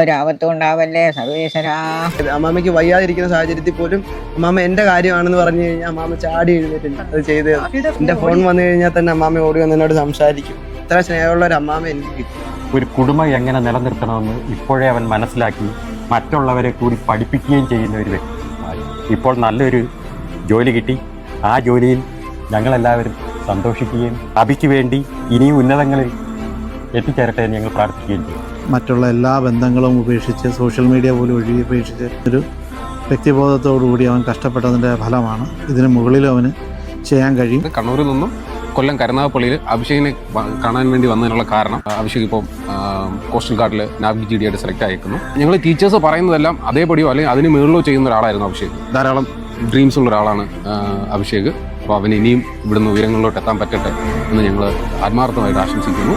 ഒരാപത്തും ഉണ്ടാവല്ലേ സർവേശ്വരാ. അമ്മാമ്മയ്ക്ക് വയ്യാതിരിക്കുന്ന സാഹചര്യത്തിൽ പോലും അമ്മാമ്മ എന്റെ കാര്യമാണെന്ന് പറഞ്ഞു കഴിഞ്ഞാൽ അമ്മാമ്മ ചാടി എഴുന്നേറ്റില്ല അത് ചെയ്ത്. എന്റെ ഫോൺ വന്നു കഴിഞ്ഞാൽ തന്നെ അമ്മാമ്മ ഓടി വന്ന് എന്നോട് സംസാരിക്കും. ഇത്ര സ്നേഹമുള്ള ഒരു അമ്മാമ്മ എനിക്ക് കിട്ടി. ഒരു കുടുംബം എങ്ങനെ നിലനിർത്തണമെന്ന് ഇപ്പോഴേ അവൻ മനസ്സിലാക്കി മറ്റുള്ളവരെ കൂടി പഠിപ്പിക്കുകയും ചെയ്യുന്ന ഒരു വ്യക്തി. ഇപ്പോൾ നല്ലൊരു ജോലി കിട്ടി. ആ ജോലിയിൽ ഞങ്ങളെല്ലാവരും സന്തോഷിക്കുകയും അഭിക്ക് വേണ്ടി ഇനിയും ഉന്നതങ്ങളിൽ എത്തിച്ചേരട്ടെ എന്ന് ഞങ്ങൾ പ്രാർത്ഥിക്കുകയും ചെയ്യും. മറ്റുള്ള എല്ലാ ബന്ധങ്ങളും ഉപേക്ഷിച്ച് സോഷ്യൽ മീഡിയ പോലും ഉപേക്ഷിച്ച് ഒരു വ്യക്തിബോധത്തോടുകൂടി അവൻ കഷ്ടപ്പെട്ടതിൻ്റെ ഫലമാണ്. ഇതിന് മുകളിലും അവന് ചെയ്യാൻ കഴിയും. കണ്ണൂരിൽ നിന്നും കൊല്ലം കരുനാഗപ്പള്ളിയിൽ അഭിഷേകിനെ കാണാൻ വേണ്ടി വന്നതിനുള്ള കാരണം അഭിഷേക് ഇപ്പോൾ കോസ്റ്റൽ ഗാർഡിൽ നാവിക് GD ആയിട്ട് സെലക്ട് ആയിരിക്കുന്നു. ഞങ്ങൾ ടീച്ചേഴ്സ് പറയുന്നതെല്ലാം അതേപടിയോ അല്ലെങ്കിൽ അതിന് മുകളിലോ ചെയ്യുന്ന ഒരാളായിരുന്നു അഭിഷേക്. ധാരാളം ഡ്രീംസ് ഉള്ള ഒരാളാണ് അഭിഷേക്. അപ്പോൾ അവന് ഇനിയും ഇവിടുന്ന് ഉയരങ്ങളിലോട്ട് എത്താൻ പറ്റട്ടെ എന്ന് ഞങ്ങൾ ആത്മാർത്ഥമായിട്ട് ആശംസിക്കുന്നു.